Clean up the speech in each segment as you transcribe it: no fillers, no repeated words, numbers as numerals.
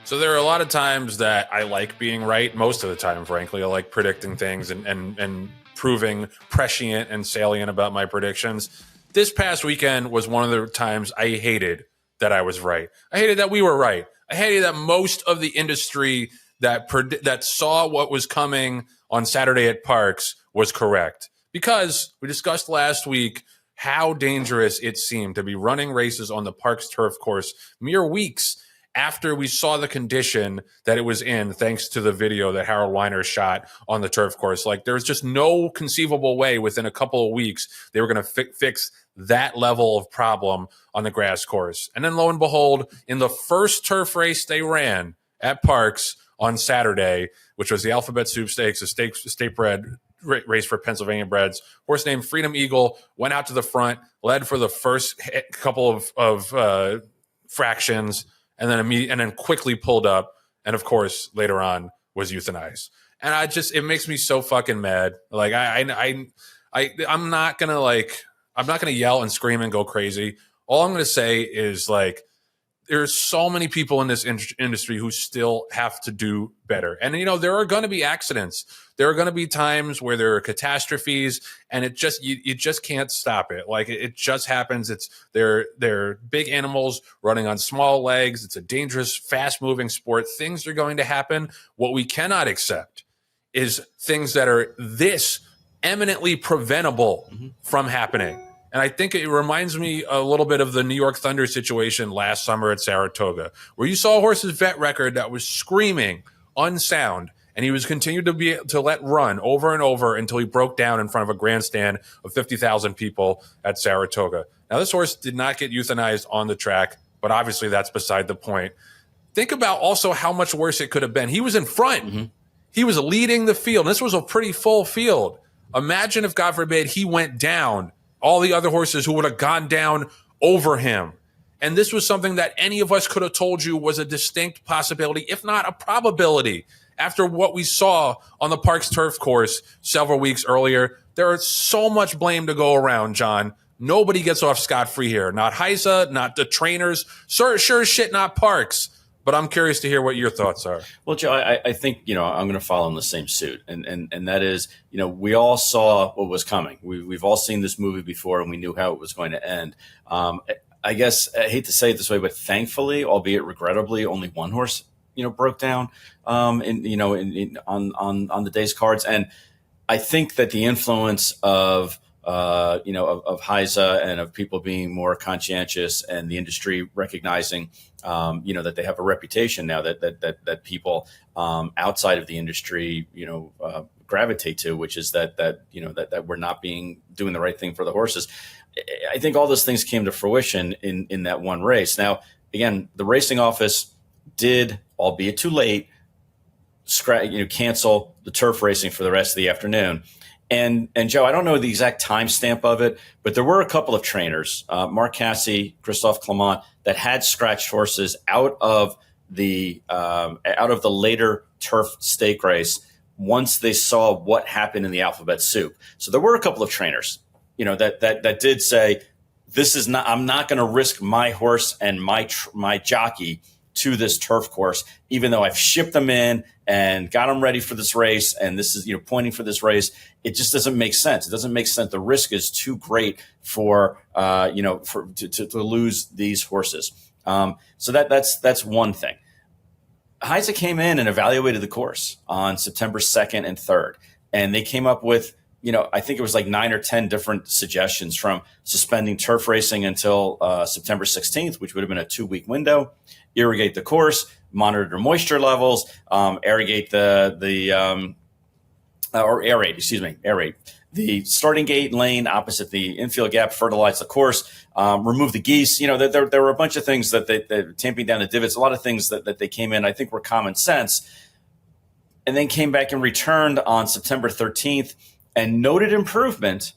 So there are a lot of times that I like being right. Most of the time, frankly, I like predicting things and proving prescient and salient about my predictions. This past weekend was one of the times I hated that I was right. I hated that we were right. I hated that most of the industry that saw what was coming on Saturday at Parx was correct. Because we discussed last week how dangerous it seemed to be running races on the Parx turf course mere weeks after we saw the condition that it was in, thanks to the video that Harold Weiner shot on the turf course. Like, there was just no conceivable way within a couple of weeks they were going to fix that level of problem on the grass course. And then lo and behold, in the first turf race they ran at Parx on Saturday, which was the Alphabet Soup Stakes, a state bred race for Pennsylvania breds, horse named Freedom Eagle went out to the front, led for the first couple of fractions, and then quickly pulled up, and of course later on was euthanized. And it makes me so fucking mad. Like I'm not gonna yell and scream and go crazy. All I'm gonna say is, like, there's so many people in this industry who still have to do better. And, there are going to be accidents. There are going to be times where there are catastrophes, and you just can't stop it. Like, it just happens. They're big animals running on small legs. It's a dangerous, fast moving sport. Things are going to happen. What we cannot accept is things that are this eminently preventable from happening. And I think it reminds me a little bit of the New York Thunder situation last summer at Saratoga, where you saw a horse's vet record that was screaming unsound, and he was continued to let run over and over until he broke down in front of a grandstand of 50,000 people at Saratoga. Now, this horse did not get euthanized on the track, but obviously that's beside the point. Think about also how much worse it could have been. He was in front. Mm-hmm. He was leading the field. This was a pretty full field. Imagine if, God forbid, he went down. All the other horses who would have gone down over him. And this was something that any of us could have told you was a distinct possibility, if not a probability. After what we saw on the Parx turf course several weeks earlier, there is so much blame to go around, John. Nobody gets off scot-free here. Not Heisa, not the trainers, sure as shit, not Parx. But I'm curious to hear what your thoughts are. Well, Joe, I think, I'm going to follow in the same suit. And that is, we all saw what was coming. We've all seen this movie before, and we knew how it was going to end. I guess I hate to say it this way, but thankfully, albeit regrettably, only one horse, broke down, on the day's cards. And I think that the influence of Heisa and of people being more conscientious, and the industry recognizing, that they have a reputation now that people outside of the industry, gravitate to, which is that we're not doing the right thing for the horses. I think all those things came to fruition in that one race. Now, again, the racing office did, albeit too late, cancel the turf racing for the rest of the afternoon. And Joe, I don't know the exact timestamp of it, but there were a couple of trainers, Mark Casse, Christophe Clement, that had scratched horses out of the later turf stake race once they saw what happened in the Alphabet Soup. So there were a couple of trainers, that did say, I'm not going to risk my horse and my jockey to this turf course, even though I've shipped them in and got them ready for this race. And this is, pointing for this race. It just doesn't make sense. It doesn't make sense. The risk is too great to lose these horses. So that's one thing. Heisa came in and evaluated the course on September 2nd and 3rd. And they came up with, I think it was like 9 or 10 different suggestions, from suspending turf racing until September 16th, which would have been a 2-week window, irrigate the course, monitor moisture levels, aerate the starting gate lane opposite the infield gap, fertilize the course, remove the geese. There were a bunch of things that tamping down the divots, a lot of things that they came in, I think, were common sense, and then came back and returned on September 13th and noted improvement.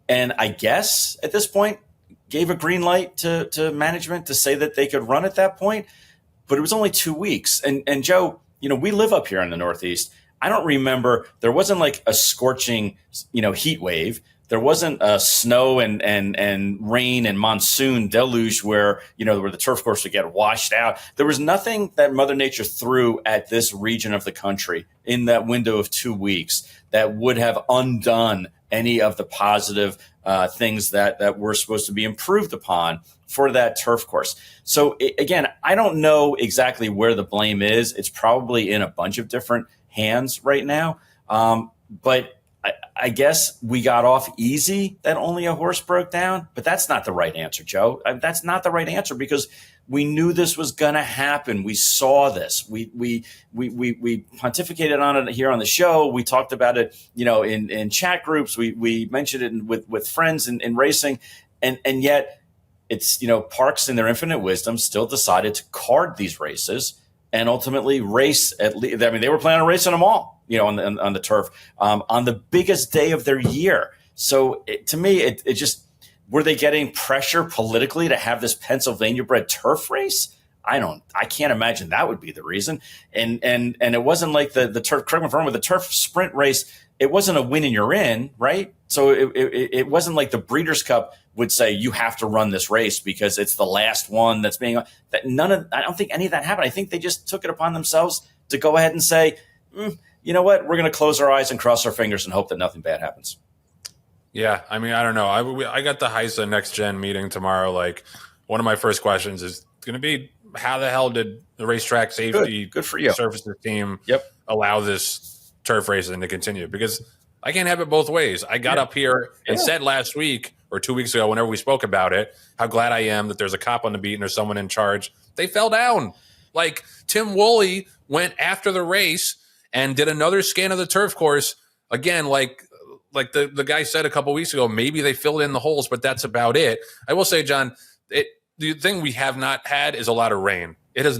And I guess at this point gave a green light to management to say that they could run at that point, but it was only 2 weeks. And Joe, we live up here in the Northeast. I don't remember, there wasn't like a scorching, heat wave. There wasn't a snow and rain and monsoon deluge where the turf course would get washed out. There was nothing that Mother Nature threw at this region of the country in that window of 2 weeks that would have undone any of the positive things that were supposed to be improved upon for that turf course. So again, I don't know exactly where the blame is. It's probably in a bunch of different hands right now. But I guess we got off easy that only a horse broke down, but that's not the right answer, Joe. That's not the right answer because we knew this was going to happen. We saw this. We pontificated on it here on the show. We talked about it, in chat groups. We mentioned it with friends in racing, and yet it's Parx in their infinite wisdom still decided to card these races and ultimately race at least. I mean, they were planning on racing them all. On the turf, on the biggest day of their year. So to me, it just, were they getting pressure politically to have this Pennsylvania bred turf race? I can't imagine that would be the reason. And it wasn't like the turf, correct me if I'm wrong, with the turf sprint race, it wasn't a win and you're in, right? So it wasn't like the Breeders' Cup would say you have to run this race because it's the last one that's being, I don't think any of that happened. I think they just took it upon themselves to go ahead and say, you know what? We're going to close our eyes and cross our fingers and hope that nothing bad happens. Yeah, I mean, I don't know. I got the HISA Next Gen meeting tomorrow. Like, one of my first questions is going to be, how the hell did the racetrack safety Good for you. services team allow this turf racing to continue? Because I can't have it both ways. I got up here and said last week or 2 weeks ago, whenever we spoke about it, how glad I am that there's a cop on the beat and there's someone in charge. They fell down. Like, Tim Woolley went after the race and did another scan of the turf course. Again, like the guy said a couple weeks ago, maybe they filled in the holes, but that's about it. I will say, John, the thing we have not had is a lot of rain. We have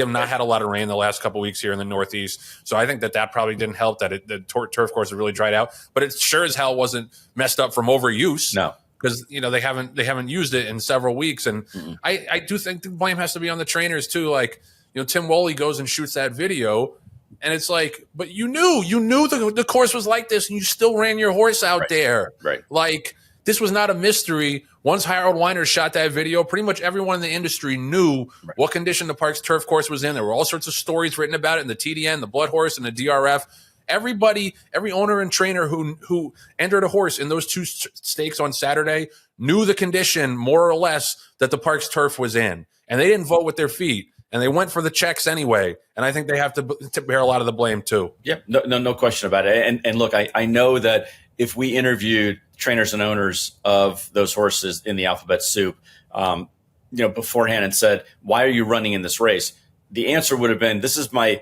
not had a lot of rain the last couple weeks here in the Northeast. So I think that probably didn't help that the turf course has really dried out. But it sure as hell wasn't messed up from overuse. No. Because they haven't used it in several weeks. And I do think the blame has to be on the trainers too. Like, Tim Woolley goes and shoots that video. And it's like, but you knew the course was like this, and you still ran your horse out there. Right. Like, this was not a mystery. Once Harold Weiner shot that video, pretty much everyone in the industry knew what condition the Parx turf course was in. There were all sorts of stories written about it in the TDN, the Blood Horse, and the DRF. Everybody, every owner and trainer who entered a horse in those two stakes on Saturday knew the condition, more or less, that the Parx turf was in. And they didn't vote with their feet. And they went for the checks anyway. And I think they have to bear a lot of the blame too. Yeah, no question about it. And look, I know that if we interviewed trainers and owners of those horses in the alphabet soup, beforehand and said, why are you running in this race? The answer would have been, this is my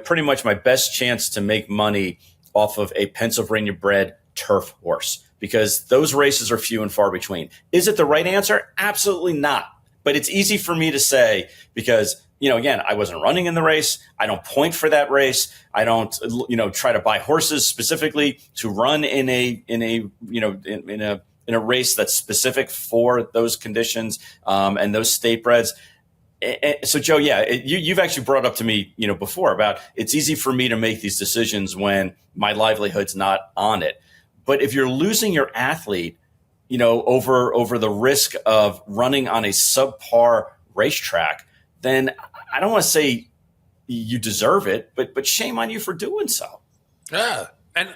pretty much my best chance to make money off of a Pennsylvania bred turf horse, because those races are few and far between. Is it the right answer? Absolutely not. But it's easy for me to say because, again, I wasn't running in the race. I don't point for that race. I don't, try to buy horses specifically to run in a race that's specific for those conditions and those state breds. So, Joe, you've actually brought up to me, before about it's easy for me to make these decisions when my livelihood's not on it. But if you're losing your athlete, over the risk of running on a subpar racetrack, then I don't want to say you deserve it, but shame on you for doing so. Yeah. And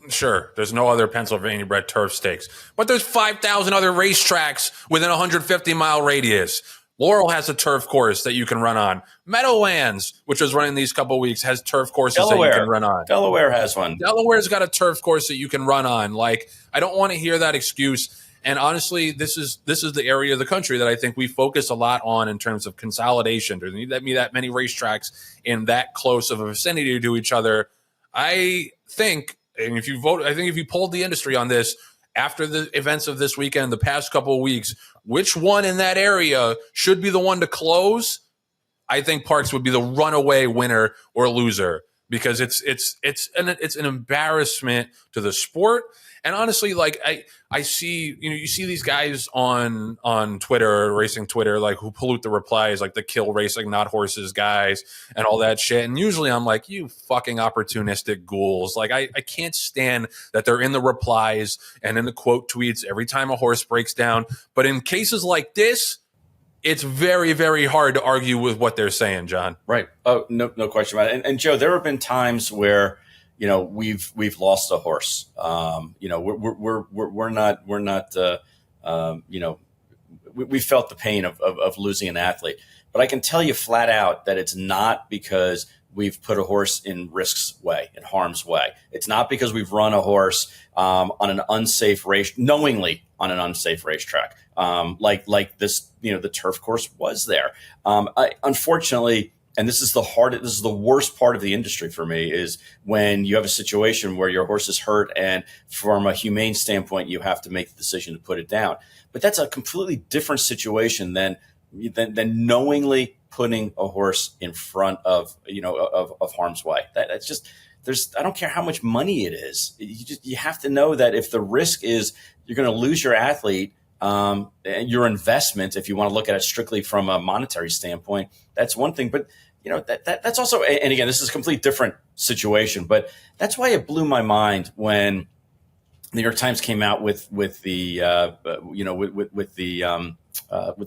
sure, there's no other Pennsylvania bred turf stakes, but there's 5,000 other racetracks within a 150-mile radius. Laurel has a turf course that you can run on. Meadowlands, which was running these couple of weeks, has turf courses that you can run on. Delaware has one. Delaware's got a turf course that you can run on. Like, I don't want to hear that excuse. And honestly, this is the area of the country that I think we focus a lot on in terms of consolidation. There need to be that many racetracks in that close of a vicinity to each other. I think if you polled the industry on this after the events of this weekend, the past couple of weeks, which one in that area should be the one to close? I think Parx would be the runaway winner or loser. because it's an embarrassment to the sport. And honestly, like I see, you see these guys on Twitter, racing Twitter, like who pollute the replies, like the kill racing, not horses guys and all that shit. And usually I'm like, you fucking opportunistic ghouls. Like I can't stand that they're in the replies and in the quote tweets every time a horse breaks down. But in cases like this, it's very, very hard to argue with what they're saying, Jon. Right. Oh, no question about it. And Joe, there have been times where, we've lost a horse. We're not we felt the pain of losing an athlete, but I can tell you flat out that it's not because we've put a horse in harm's way. It's not because we've run a horse on an unsafe race, knowingly on an unsafe racetrack, like this, the turf course was there. Unfortunately, and this is the worst part of the industry for me, is when you have a situation where your horse is hurt and from a humane standpoint, you have to make the decision to put it down. But that's a completely different situation than knowingly putting a horse in front of harm's way. That's just, I don't care how much money it is. You have to know that if the risk is you're going to lose your athlete, and your investment, if you want to look at it strictly from a monetary standpoint, that's one thing. But that's also, and again, this is a completely different situation. But that's why it blew my mind when the New York Times came out with the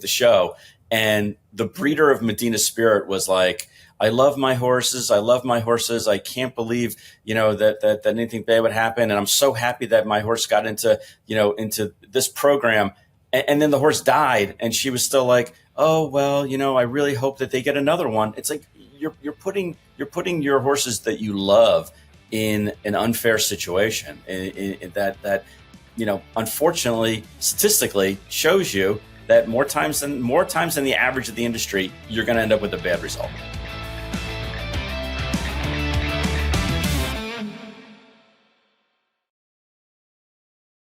show, and the breeder of Medina Spirit was like, I love my horses. I can't believe, that anything bad would happen. And I'm so happy that my horse got into this program. And then the horse died, and she was still like, oh, well, I really hope that they get another one. It's like you're putting your horses that you love in an unfair situation, in that unfortunately, statistically shows you that more times than the average of the industry, you're going to end up with a bad result.